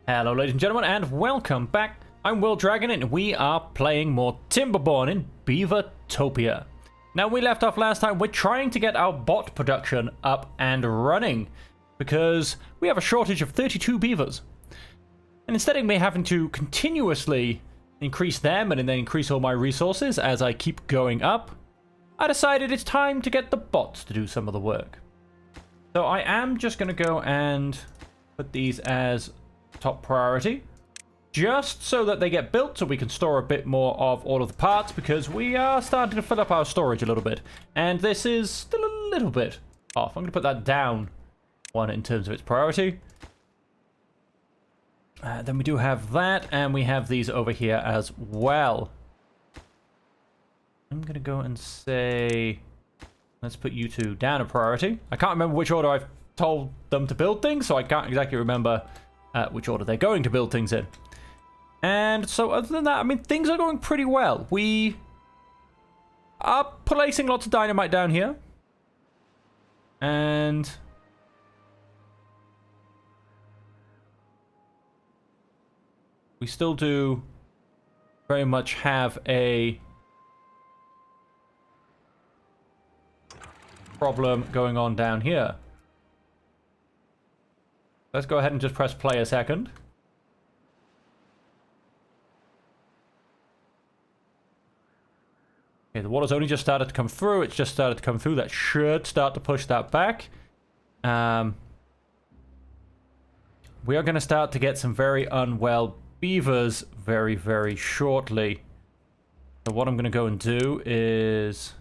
Hello ladies and gentlemen and welcome back. I'm Will Dragon and we are playing more Timberborn in Beavertopia. Now we left off last time, we're trying to get our bot production up and running because we have a shortage of 32 beavers. And instead of me having to continuously increase them and then increase all my resources as I keep going up, I decided it's time to get the bots to do some of the work. So I am just going to go and put these as top priority, just so that they get built so we can store a bit more of all of the parts, because we are starting to fill up our storage a little bit and this is still a little bit off. I'm going to put that down one in terms of its priority. Then we do have that, and we have these over here as well. I'm going to go and say, let's put you two down a priority. I can't remember which order I've told them to build things, so I can't exactly remember which order they're going to build things in. And so other than that, I mean, things are going pretty well. We are placing lots of dynamite down here. And we still do very much have a problem going on down here. Let's go ahead and just press play a second. Okay, the water's only just started to come through. It's just started to come through. That should start to push that back. We are going to start to get some very unwell beavers very, very shortly. So what I'm going to go and do is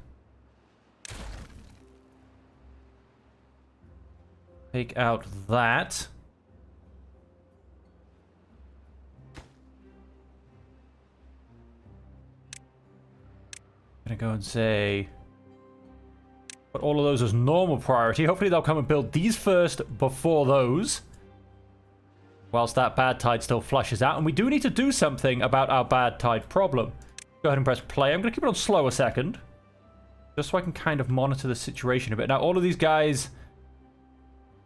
take out that. I'm gonna go and say, put all of those as normal priority. Hopefully they'll come and build these first before those, whilst that bad tide still flushes out. And we do need to do something about our bad tide problem. Go ahead and press play. I'm gonna keep it on slow a second, just so I can kind of monitor the situation a bit. Now all of these guys,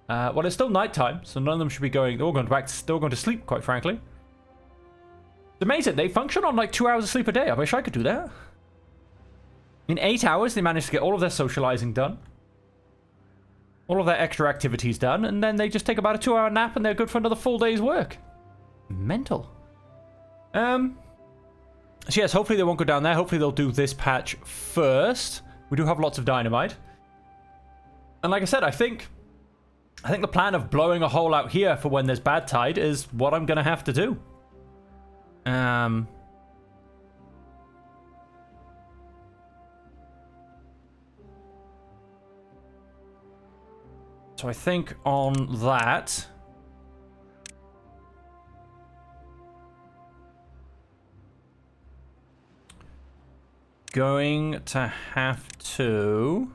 well, it's still nighttime, so none of them should be going. They're all going back, still going to sleep, quite frankly. It's amazing. They function on like 2 hours of sleep a day. I wish I could do that. In 8 hours, they managed to get all of their socializing done, all of their extra activities done, and then they just take about a 2-hour nap and they're good for another full day's work. Mental. So yes, hopefully they won't go down there. Hopefully they'll do this patch first. We do have lots of dynamite. And like I said, I think the plan of blowing a hole out here for when there's bad tide is what I'm going to have to do. So I think on that, going to have to,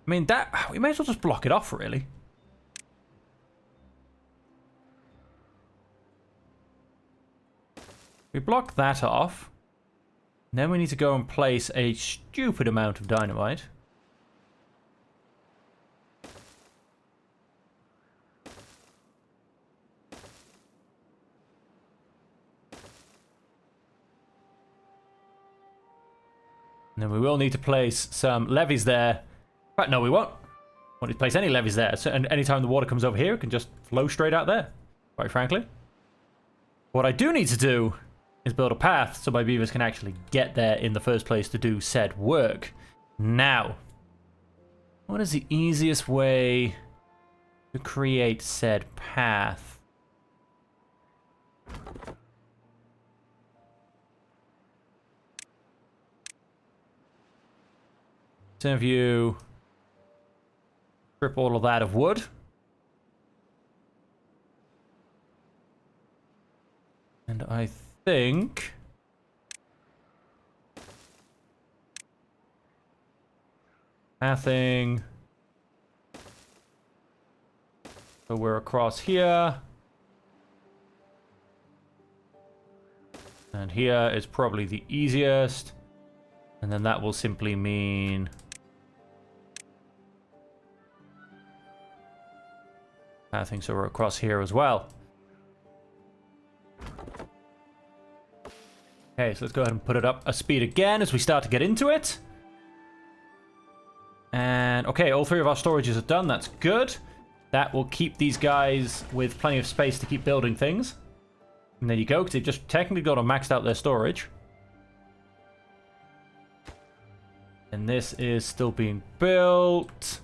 I mean, that we may as well just block it off, really. We block that off. Then we need to go and place a stupid amount of dynamite. And then we will need to place some levees there. But no, we won't. Won't need to place any levees there. So, and anytime the water comes over here, it can just flow straight out there, quite frankly. What I do need to do is build a path so my beavers can actually get there in the first place to do said work. Now, what is the easiest way to create said path? Some of you strip all of that of wood. And I think pathing. So we're across here. And here is probably the easiest. And then that will simply mean Things are across here as well. Okay, so let's go ahead and put it up a speed again as we start to get into it. And okay, all 3 of our storages are done. That's good. That will keep these guys with plenty of space to keep building things. And there you go, because they've just technically got to maxed out their storage. And this is still being built.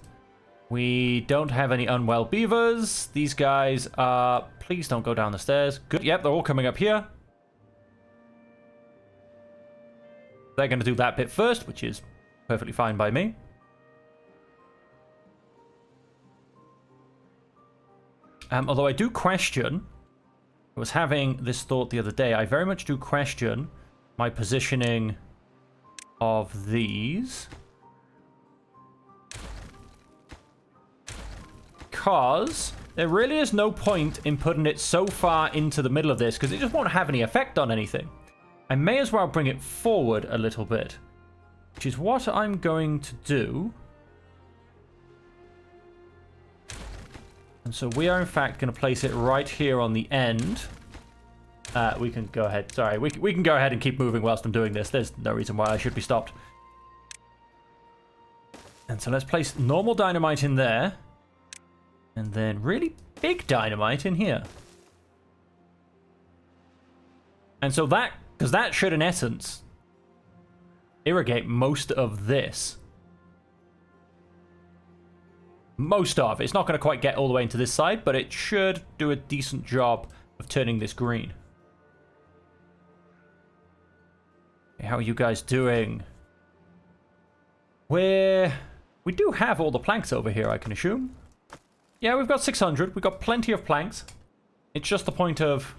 We don't have any unwell beavers. These guys are... Please don't go down the stairs. Good. Yep, they're all coming up here. They're going to do that bit first, which is perfectly fine by me. Although I do question, I was having this thought the other day, I very much do question my positioning of these. Because there really is no point in putting it so far into the middle of this, because it just won't have any effect on anything. I may as well bring it forward a little bit, which is what I'm going to do. And so we are, in fact, going to place it right here on the end. We can go ahead. Sorry, we can go ahead and keep moving whilst I'm doing this. There's no reason why I should be stopped. And so let's place normal dynamite in there. And then really big dynamite in here. And so that, because that should, in essence, irrigate most of this. Most of. It's not going to quite get all the way into this side, but it should do a decent job of turning this green. Okay, how are you guys doing? We do have all the planks over here, I can assume. Yeah, we've got 600. We've got plenty of planks. It's just the point of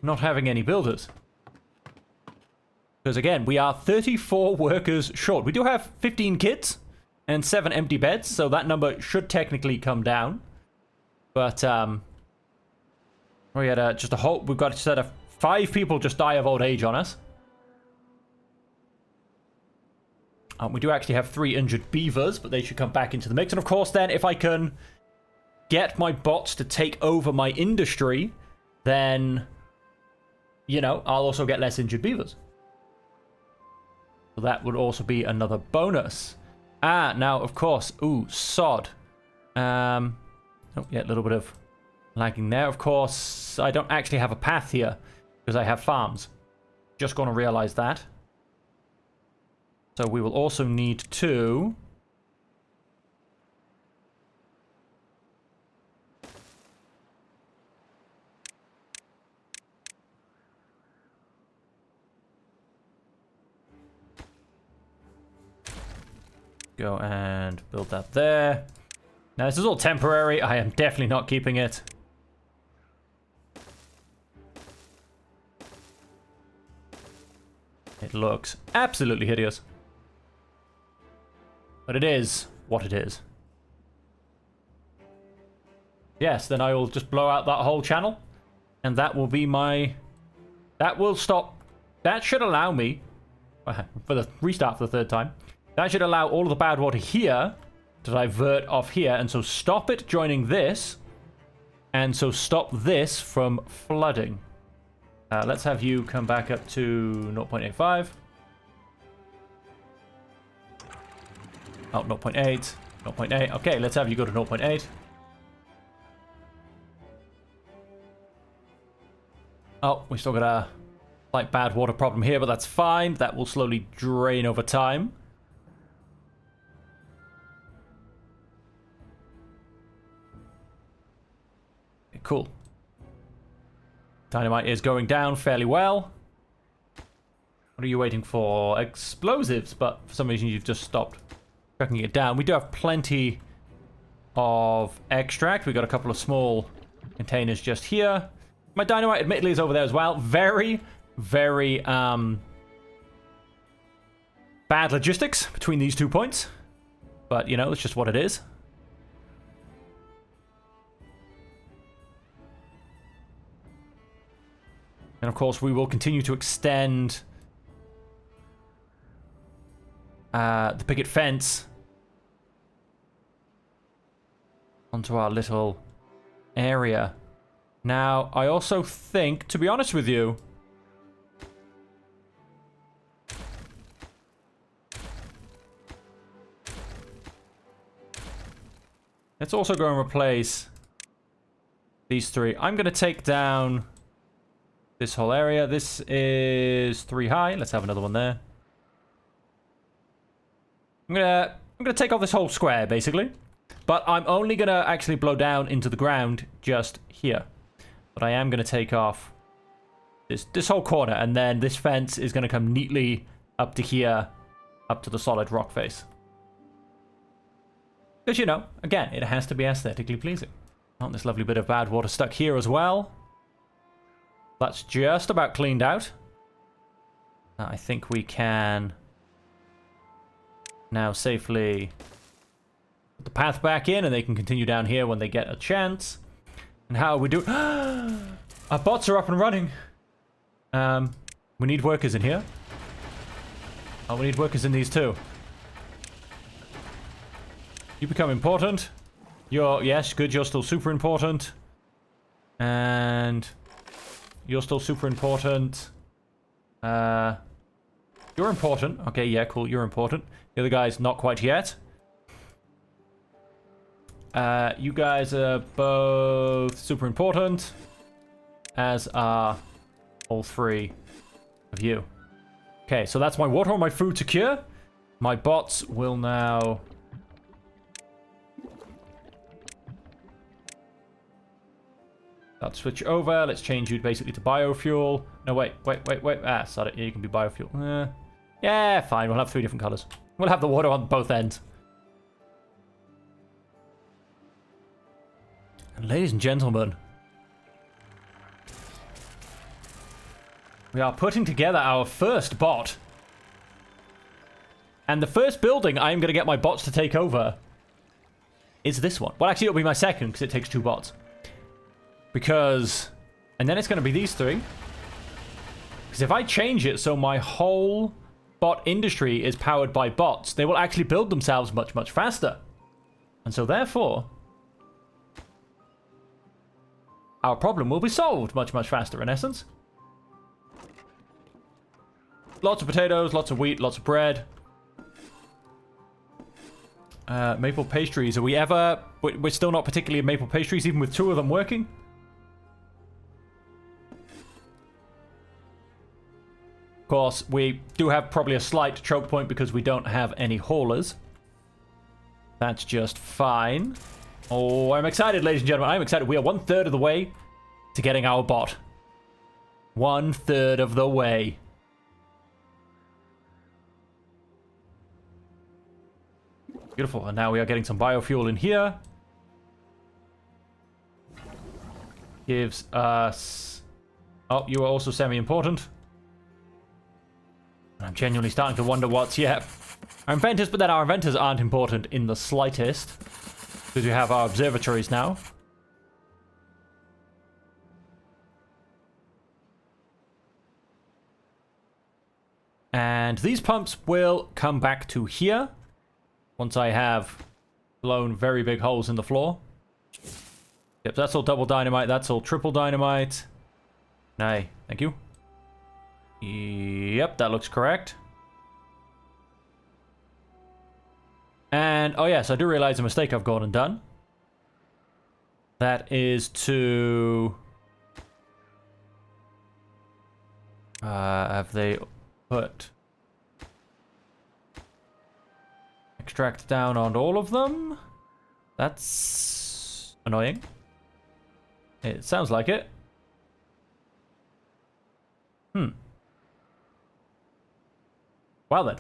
not having any builders. Because again, we are 34 workers short. We do have 15 kids and 7 empty beds, so that number should technically come down. But we had just a whole... We've got set of 5 people just die of old age on us. We do actually have 3 injured beavers, but they should come back into the mix. And of course, then, if I can get my bots to take over my industry, then, you know, I'll also get less injured beavers. So that would also be another bonus. Now, of course, ooh, sod. Oh, yeah, a little bit of lagging there. Of course, I don't actually have a path here because I have farms. Just going to realize that. So we will also need to... go and build that there. Now, this is all temporary. I am definitely not keeping it. It looks absolutely hideous. But it is what it is. Yes, then I will just blow out that whole channel. And that will be my... That will stop... That should allow me... For the restart for the 3rd time. That should allow all of the bad water here to divert off here. And so stop it joining this. And so stop this from flooding. Let's have you come back up to 0.85. Oh, 0.8. 0.8. Okay, let's have you go to 0.8. Oh, we still got a slight bad water problem here, but that's fine. That will slowly drain over time. Okay, cool. Dynamite is going down fairly well. What are you waiting for? Explosives, but for some reason you've just stopped chucking it down. We do have plenty of extract. We've got a couple of small containers just here. My dynamite admittedly is over there as well. Very, very bad logistics between these 2 points. But, you know, it's just what it is. And of course, we will continue to extend the picket fence onto our little area. Now, I also think, to be honest with you, let's also go and replace these three. I'm going to take down this whole area. This is 3 high. Let's have another one there. I'm gonna take off this whole square, basically. But I'm only going to actually blow down into the ground just here. But I am going to take off this whole corner. And then this fence is going to come neatly up to here, up to the solid rock face. Because, you know, again, it has to be aesthetically pleasing. Oh, this lovely bit of bad water stuck here as well. That's just about cleaned out. I think we can now safely put the path back in, and they can continue down here when they get a chance. And how are we doing? Our bots are up and running. We need workers in here. Oh, we need workers in these too. You become important. Yes, good, you're still super important. And you're still super important. You're important. Okay, yeah, cool, you're important. The other guy's not quite yet. You guys are both super important, as are all 3 of you. Okay, so that's my water and my food secure. My bots will now... Let's switch over. Let's change you basically to biofuel. No, wait. Ah, sorry. Yeah, you can be biofuel. Yeah, fine. We'll have 3 different colors. We'll have the water on both ends. And ladies and gentlemen, we are putting together our first bot. And the first building I'm going to get my bots to take over is this one. Well, actually, it'll be my second because it takes 2 bots. Because... And then it's going to be these 3. Because if I change it so my whole bot industry is powered by bots, they will actually build themselves much, much faster. And so therefore, our problem will be solved much, much faster in essence. Lots of potatoes, lots of wheat, lots of bread. Maple pastries. Are we ever... We're still not particularly in maple pastries, even with 2 of them working. Of course, we do have probably a slight choke point because we don't have any haulers. That's just fine. Oh, I'm excited, ladies and gentlemen. I'm excited. We are 1/3 of the way to getting our bot. 1/3 of the way. Beautiful. And now we are getting some biofuel in here. Gives us... Oh, you are also semi-important. I'm genuinely starting to wonder what's... Yeah. Our inventors, but then our inventors aren't important in the slightest. Because we have our observatories now. And these pumps will come back to here. Once I have blown very big holes in the floor. Yep, that's all double dynamite. That's all triple dynamite. Nay, thank you. Yep, that looks correct. And, oh yes, I do realize a mistake I've gone and done. That is to... have they put... Extract down on all of them? That's... annoying. It sounds like it. Well then.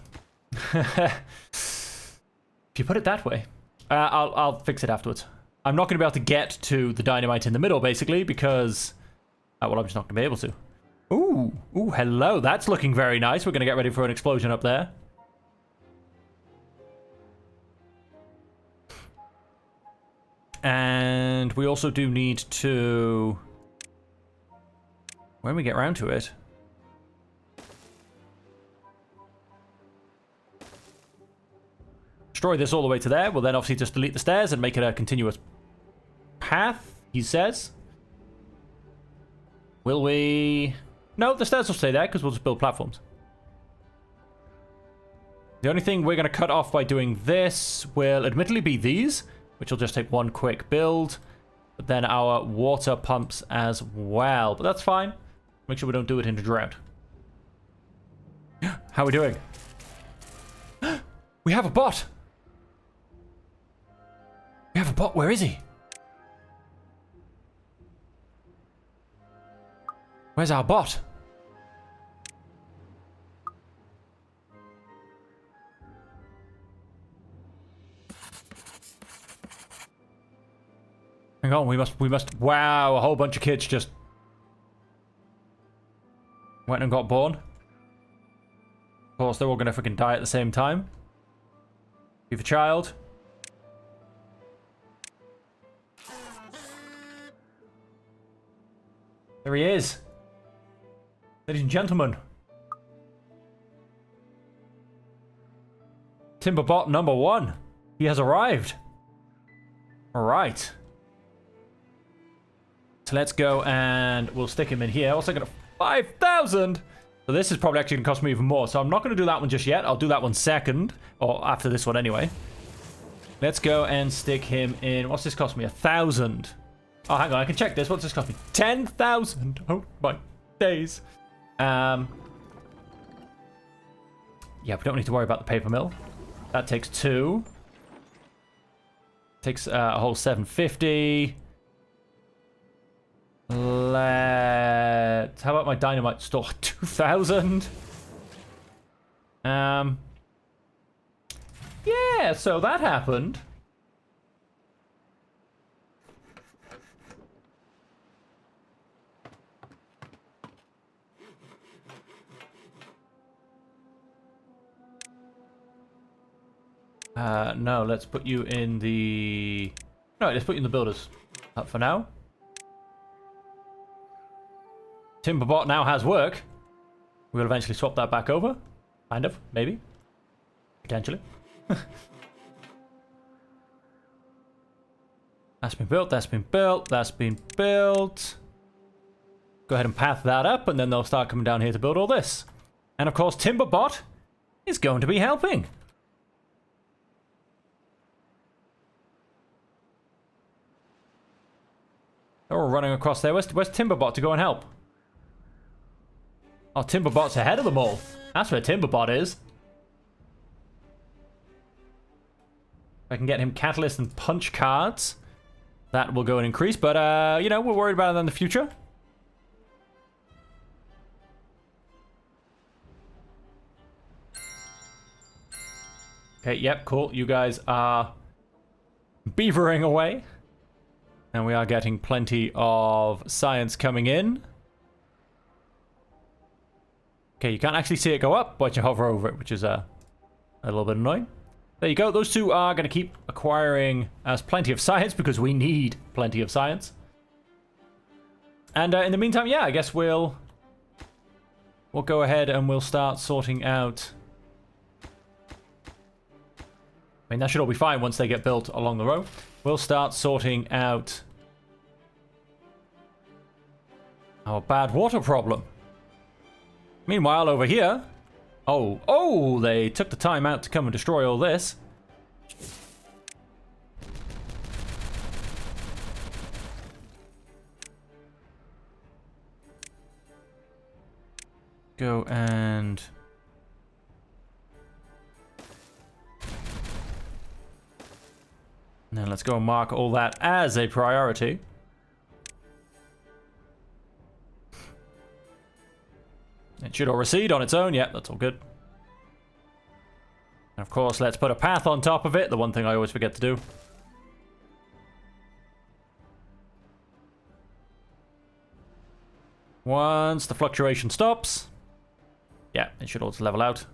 If you put it that way. I'll fix it afterwards. I'm not going to be able to get to the dynamite in the middle, basically, because... well, I'm just not going to be able to. Ooh, hello. That's looking very nice. We're going to get ready for an explosion up there. And we also do need to... When we get around to it... Destroy this all the way to there. We'll then obviously just delete the stairs and make it a continuous path he says. Will we... No, the stairs will stay there because we'll just build platforms. The only thing we're going to cut off by doing this will admittedly be these, which will just take one quick build. But then our water pumps as well. But that's fine. Make sure we don't do it in a drought. How are we doing? We have a bot! We have a bot. Where is he? Where's our bot? Hang on, we must... Wow, a whole bunch of kids just... went and got born. Of course, they're all gonna freaking die at the same time. Beaver child. There he is. Ladies and gentlemen. Timberbot number 1. He has arrived. Alright. So let's go and we'll stick him in here. Also got a 5,000. So this is probably actually going to cost me even more. So I'm not going to do that one just yet. I'll do that one second. Or after this one anyway. Let's go and stick him in. What's this cost me? 1,000. Oh, hang on. I can check this. What's this cost me? 10,000. Oh, my days. Yeah, we don't need to worry about the paper mill. That takes 2. Takes a whole 750. Let's... How about my dynamite store? 2,000. Yeah, so that happened. No, let's put you in the... No, let's put you in the builders for now. Timberbot now has work. We'll eventually swap that back over. Kind of, maybe. Potentially. That's been built, that's been built, that's been built. Go ahead and path that up, and then they'll start coming down here to build all this. And of course, Timberbot is going to be helping. They're all running across there. Where's Timberbot to go and help? Oh, Timberbot's ahead of them all. That's where Timberbot is. If I can get him catalyst and punch cards, that will go and increase. But, you know, we're worried about it in the future. Okay, yep, cool. You guys are beavering away. And we are getting plenty of science coming in. Okay, you can't actually see it go up, but you hover over it, which is a little bit annoying. There you go. Those two are going to keep acquiring us plenty of science because we need plenty of science. And in the meantime, yeah, I guess we'll go ahead and we'll start sorting out. I mean, that should all be fine once they get built along the road. We'll start sorting out our bad water problem. Meanwhile, over here... Oh, they took the time out to come and destroy all this. Go and... Now let's go and mark all that as a priority. It should all recede on its own. Yeah, that's all good. And of course, let's put a path on top of it. The one thing I always forget to do. Once the fluctuation stops. Yeah, it should all just level out.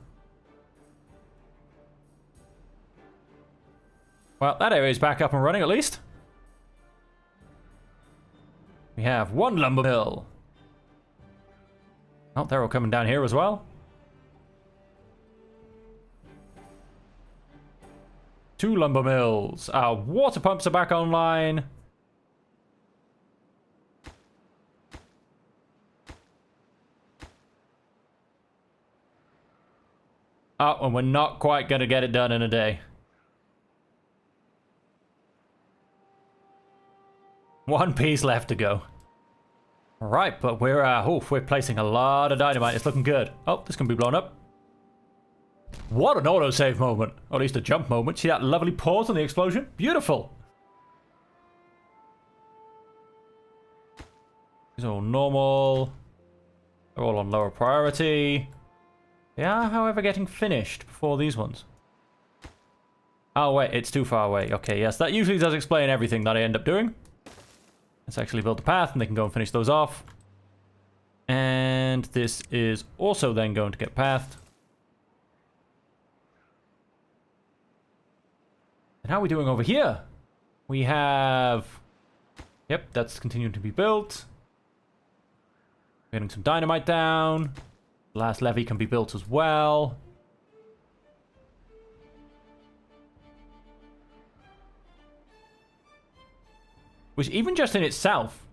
Well, that area is back up and running at least. We have 1 lumber mill. Oh, they're all coming down here as well. 2 lumber mills. Our water pumps are back online. Oh, and we're not quite going to get it done in a day. One piece left to go. All right, but we're placing a lot of dynamite. It's looking good. Oh, this can be blown up. What an autosave moment. Or at least a jump moment. See that lovely pause on the explosion? Beautiful. These are all normal. They're all on lower priority. They are, however, getting finished before these ones. Oh, wait, it's too far away. Okay, yes, that usually does explain everything that I end up doing. Let's actually build the path, and they can go and finish those off. And this is also then going to get pathed. And how are we doing over here? We have... Yep, that's continuing to be built. Getting some dynamite down. The last levee can be built as well. Which even just in itself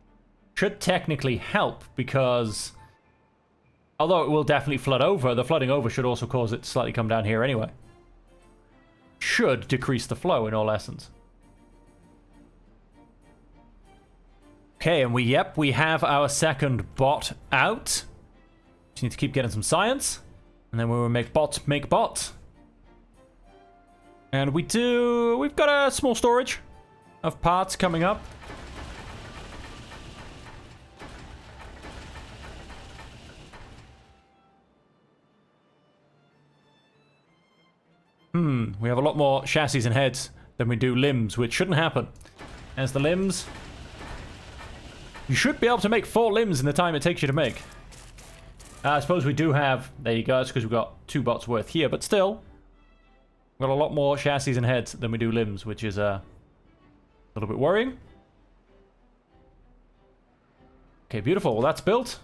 should technically help because although it will definitely flood over, the flooding over should also cause it to slightly come down here anyway. Should decrease the flow in all essence. Okay, and we have our second bot out. Just need to keep getting some science. And then we will make bots make bots. And we've got a small storage of parts coming up. We have a lot more chassis and heads than we do limbs, which shouldn't happen. As the limbs... You should be able to make 4 limbs in the time it takes you to make. I suppose we do have... There you go, that's because we've got 2 bots worth here, but still... We've got a lot more chassis and heads than we do limbs, which is a little bit worrying. Okay, beautiful. Well, that's built.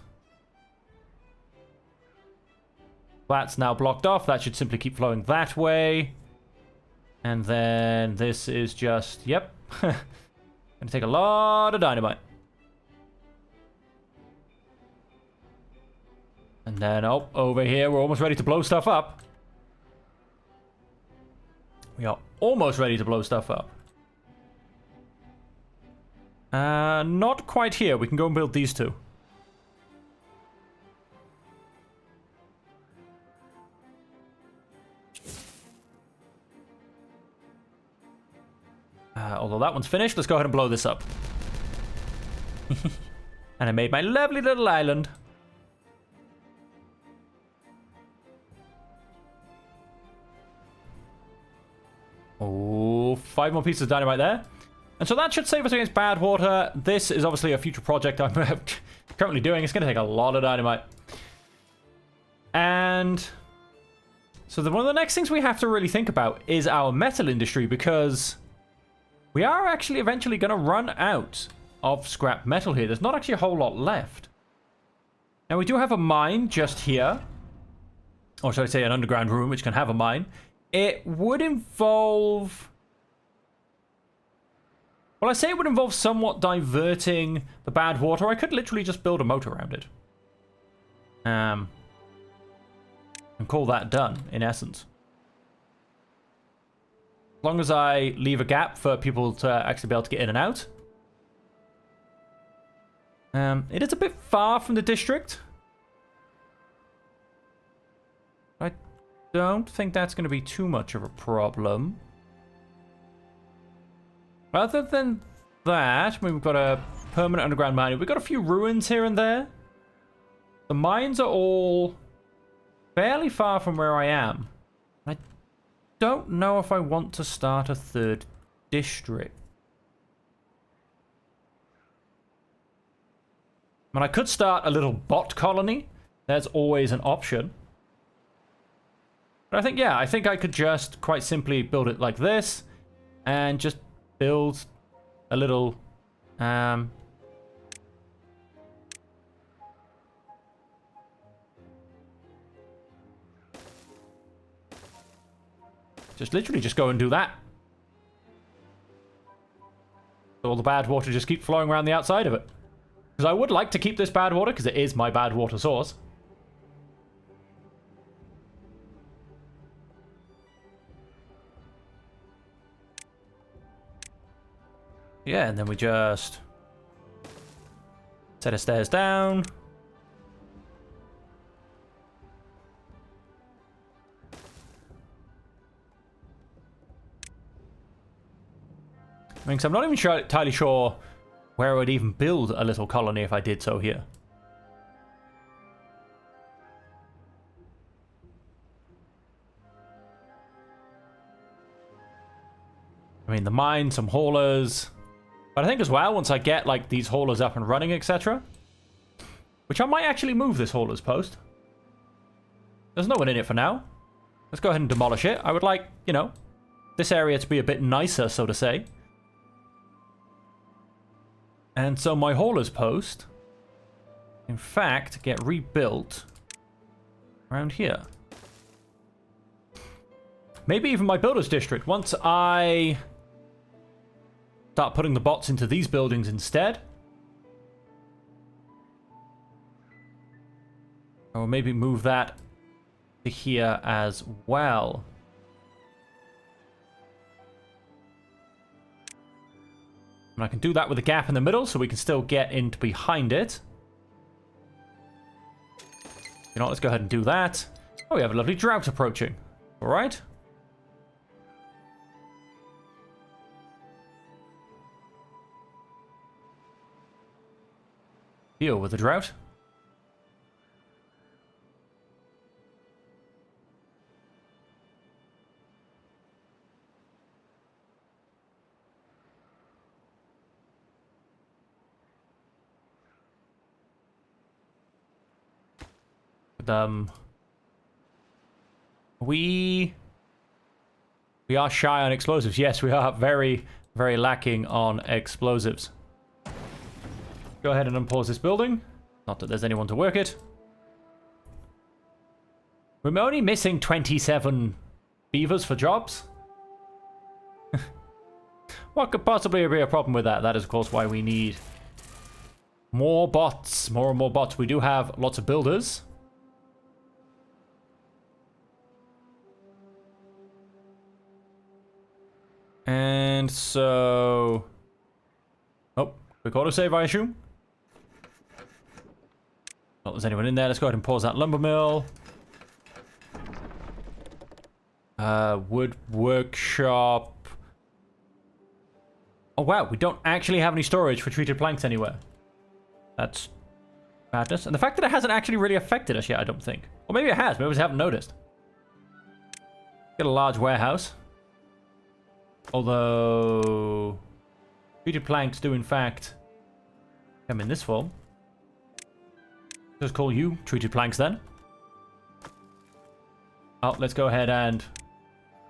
That's now blocked off. That should simply keep flowing that way. And then this is just... Yep. Gonna take a lot of dynamite. And then, oh, over here, we're almost ready to blow stuff up. We are almost ready to blow stuff up. Not quite here. We can go and build these 2. Although that one's finished, let's go ahead and blow this up. And I made my lovely little island. Oh, 5 more pieces of dynamite there. And so that should save us against bad water. This is obviously a future project I'm currently doing. It's going to take a lot of dynamite. And so one of the next things we have to really think about is our metal industry, because we are actually eventually going to run out of scrap metal here. There's not actually a whole lot left. Now, we do have a mine just here. Or should I say an underground room which can have a mine. It would involve... Well, I say it would involve somewhat diverting the bad water. I could literally just build a moat around it. And call that done, in essence. As long as I leave a gap for people to actually be able to get in and out. It is a bit far from the district. I don't think that's going to be too much of a problem. Other than that, we've got a permanent underground mine. We've got a few ruins here and there. The mines are all fairly far from where I am. I don't know if I want to start a 3rd district. I mean, I could start a little bot colony. There's always an option. But I think, yeah, I think I could just quite simply build it like this. And just build a little... Just literally just go and do that. So all the bad water just keep flowing around the outside of it. Because I would like to keep this bad water, because it is my bad water source. Yeah, and then we just set our stairs down. I mean, 'cause I'm not even entirely sure where I would even build a little colony if I did so here. I mean, the mine, some haulers. But I think as well, once I get, like, these haulers up and running, etc. Which I might actually move this haulers post. There's no one in it for now. Let's go ahead and demolish it. I would like, you know, this area to be a bit nicer, so to say. And so my haulers post, in fact, get rebuilt around here. Maybe even my builders district. Once I start putting the bots into these buildings instead. Or maybe move that to here as well. And I can do that with a gap in the middle so we can still get in behind it. You know, let's go ahead and do that. Oh, we have a lovely drought approaching. All right. Deal with the drought. We are shy on explosives. Yes, we are very, very lacking on explosives. Go ahead and unpause this building. Not that there's anyone to work it. We're only missing 27 beavers for jobs. What could possibly be a problem with that? That is, of course, why we need more bots. More and more bots. We do have lots of builders. And so... Oh, quick autosave, I assume. Not there's anyone in there. Let's go ahead and pause that lumber mill. Wood workshop. Oh, wow. We don't actually have any storage for treated planks anywhere. That's madness. And the fact that it hasn't actually really affected us yet, I don't think. Or maybe it has. Maybe we haven't noticed. Get a large warehouse. Although treated planks do in fact come in this form. Just call you treated planks then. Oh, let's go ahead and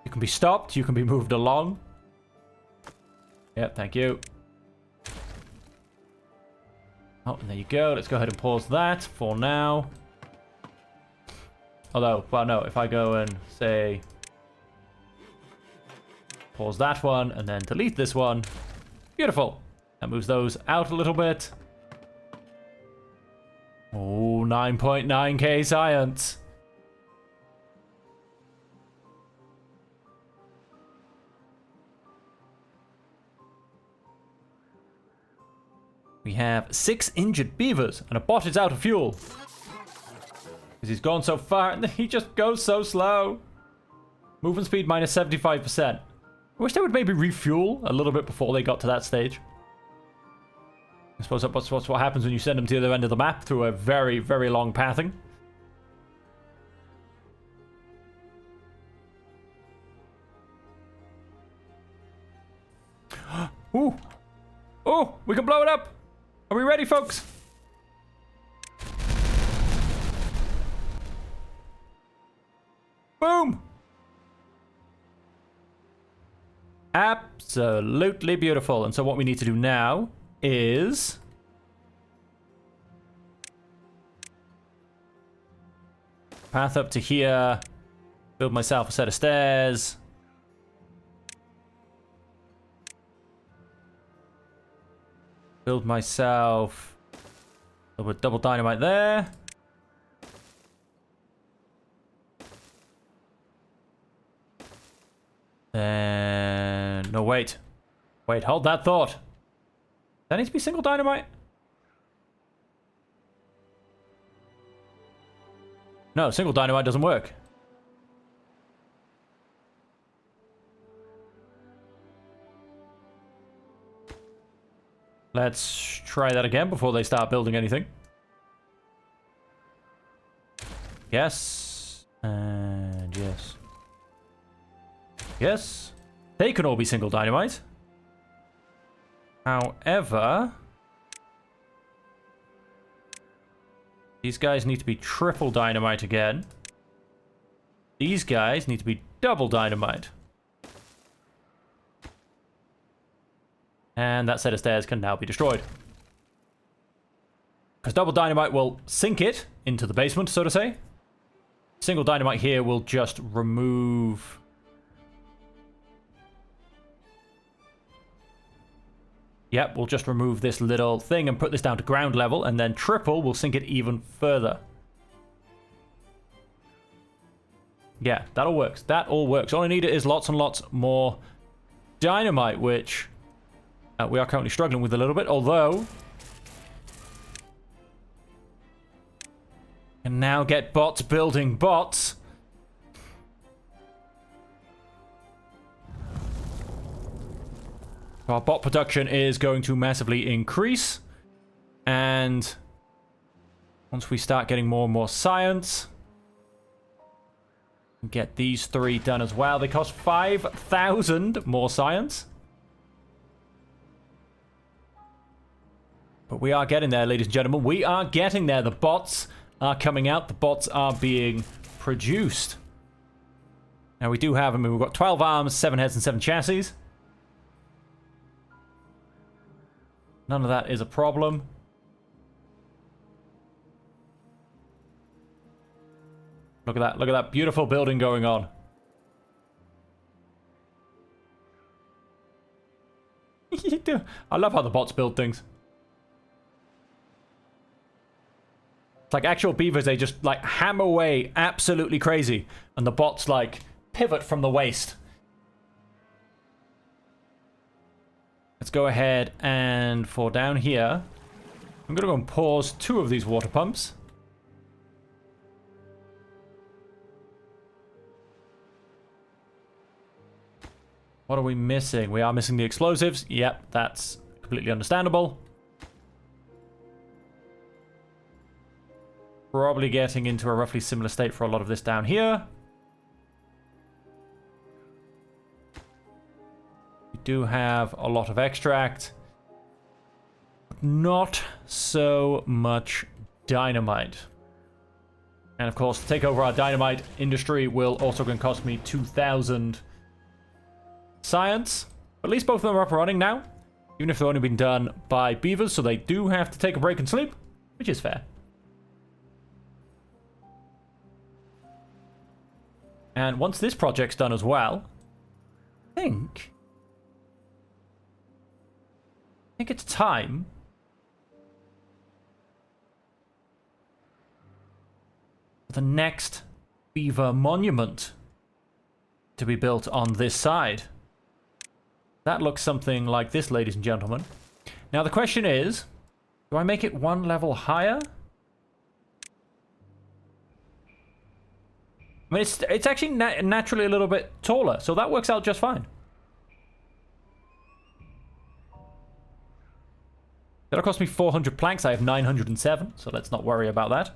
you can be stopped, you can be moved along. Yep, thank you. Oh, and there you go. Let's go ahead and pause that for now. Although, well, no, if I go and say pause that one and then delete this one. Beautiful. That moves those out a little bit. Oh, 9.9k science. We have 6 injured beavers and a bot is out of fuel. Because he's gone so far and he just goes so slow. Movement speed minus 75%. I wish they would maybe refuel a little bit before they got to that stage. I suppose that's what happens when you send them to the other end of the map through a very, very long pathing. Ooh! Oh, we can blow it up! Are we ready, folks? Boom! Absolutely beautiful. And so what we need to do now is path up to here, build myself a set of stairs. Build myself a little bit double dynamite there. Then no, wait, hold that thought. That needs to be single dynamite? No, single dynamite doesn't work. Let's try that again before they start building anything. Yes. And yes. Yes. They can all be single dynamite. However, these guys need to be triple dynamite again. These guys need to be double dynamite. And that set of stairs can now be destroyed. Because double dynamite will sink it into the basement, so to say. Single dynamite here will just remove... Yep, we'll just remove this little thing and put this down to ground level, and then triple will sink it even further. Yeah, that all works. That all works. All I need is lots and lots more dynamite, which we are currently struggling with a little bit, although... can now get bots building bots. Our bot production is going to massively increase. And once we start getting more and more science, get these 3 done as well. They cost 5,000 more science. But we are getting there, ladies and gentlemen. We are getting there. The bots are coming out. The bots are being produced. Now we do have, I mean, we've got 12 arms, 7 heads, and 7 chassis. None of that is a problem. Look at that. Look at that beautiful building going on. I love how the bots build things. It's like actual beavers, they just like hammer away absolutely crazy. And the bots like pivot from the waist. Let's go ahead and for down here, I'm going to go and pause 2 of these water pumps. What are we missing? We are missing the explosives. Yep, that's completely understandable. Probably getting into a roughly similar state for a lot of this down here. We do have a lot of extract. Not so much dynamite. And of course, to take over our dynamite industry will also going to cost me 2,000 science. At least both of them are up and running now. Even if they've only been done by beavers, so they do have to take a break and sleep, which is fair. And once this project's done as well, I think it's time for the next beaver monument to be built on this side. That looks something like this, ladies and gentlemen. Now the question is, do I make it 1 level higher? I mean, it's actually naturally a little bit taller, so that works out just fine. That'll cost me 400 planks. I have 907, so let's not worry about that.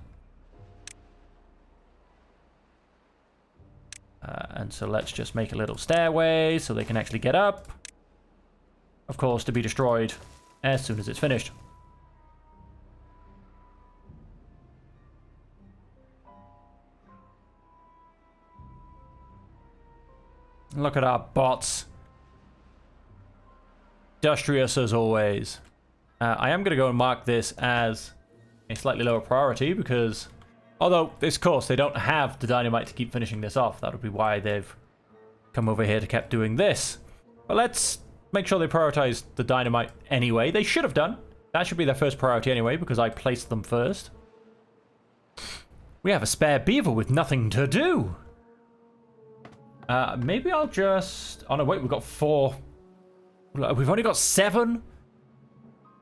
And so let's just make a little stairway so they can actually get up. Of course, to be destroyed as soon as it's finished. Look at our bots. Industrious as always. I am going to go and mark this as a slightly lower priority because, although, of course, they don't have the dynamite to keep finishing this off. That would be why they've come over here to keep doing this. But let's make sure they prioritize the dynamite anyway. They should have done. That should be their first priority anyway because I placed them first. We have a spare beaver with nothing to do. Maybe I'll just... Oh no, wait, we've got 4. We've only got 7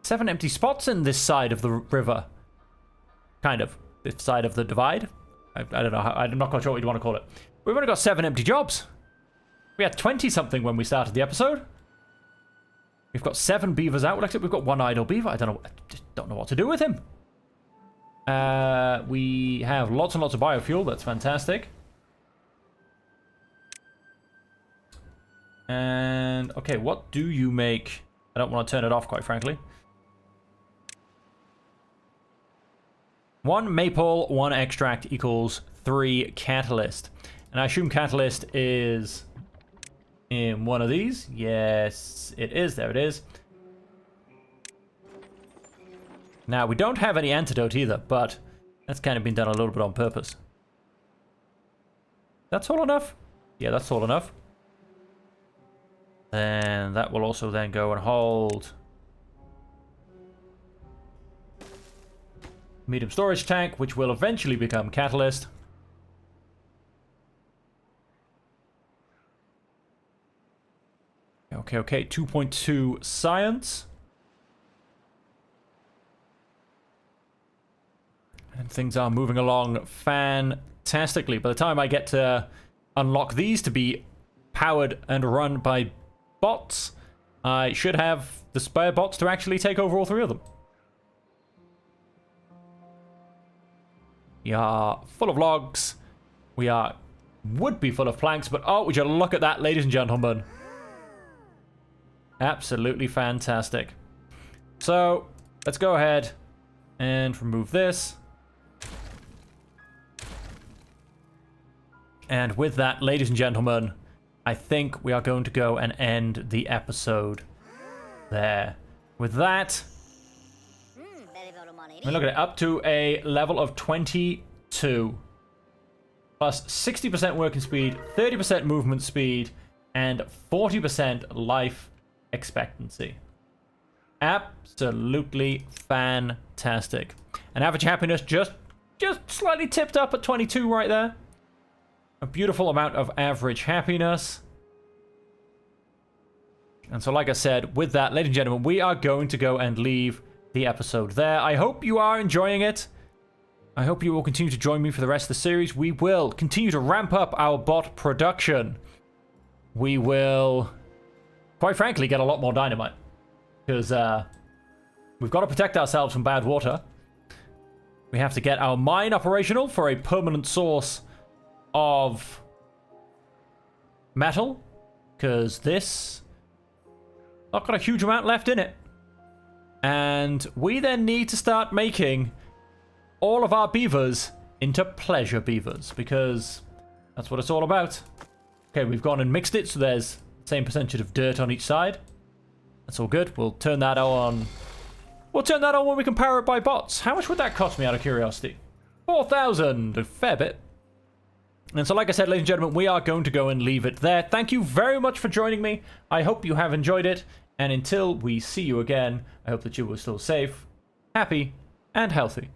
7 empty spots in this side of the river. Kind of. This side of the divide. I don't know. I'm not quite sure what you'd want to call it. We've only got 7 empty jobs. We had 20-something when we started the episode. We've got 7 beavers out. Well, we've got 1 idle beaver. I just don't know what to do with him. We have lots and lots of biofuel. That's fantastic. And, okay, what do you make? I don't want to turn it off, quite frankly. 1 maple, 1 extract equals 3 catalyst. And I assume catalyst is in one of these. Yes, it is. There it is. Now, we don't have any antidote either, but that's kind of been done a little bit on purpose. That's tall enough? Yeah, that's tall enough. And that will also then go and hold medium storage tank, which will eventually become catalyst. Okay, 2.2 science. And things are moving along fantastically. By the time I get to unlock these to be powered and run by bots, I should have the spare bots to actually take over all 3 of them. We are full of logs. We would be full of planks, but oh, would you look at that, ladies and gentlemen. Absolutely fantastic. So, let's go ahead and remove this. And with that, ladies and gentlemen, I think we are going to go and end the episode there. With that, I mean, look at it, up to a level of 22. Plus 60% working speed, 30% movement speed, and 40% life expectancy. Absolutely fantastic. And average happiness just slightly tipped up at 22 right there. A beautiful amount of average happiness. And so, like I said, with that, ladies and gentlemen, we are going to go and leave the episode there. I hope you are enjoying it. I hope you will continue to join me for the rest of the series. We will continue to ramp up our bot production. We will, quite frankly, get a lot more dynamite. Because we've got to protect ourselves from bad water. We have to get our mine operational for a permanent source of metal. Because this not got a huge amount left in it. And we then need to start making all of our beavers into pleasure beavers, because that's what it's all about. Okay, we've gone and mixed it, so there's the same percentage of dirt on each side. That's all good. We'll turn that on. We'll turn that on when we can power it by bots. How much would that cost me, out of curiosity? 4,000, a fair bit. And so, like I said, ladies and gentlemen, we are going to go and leave it there. Thank you very much for joining me. I hope you have enjoyed it. And until we see you again, I hope that you are still safe, happy, and healthy.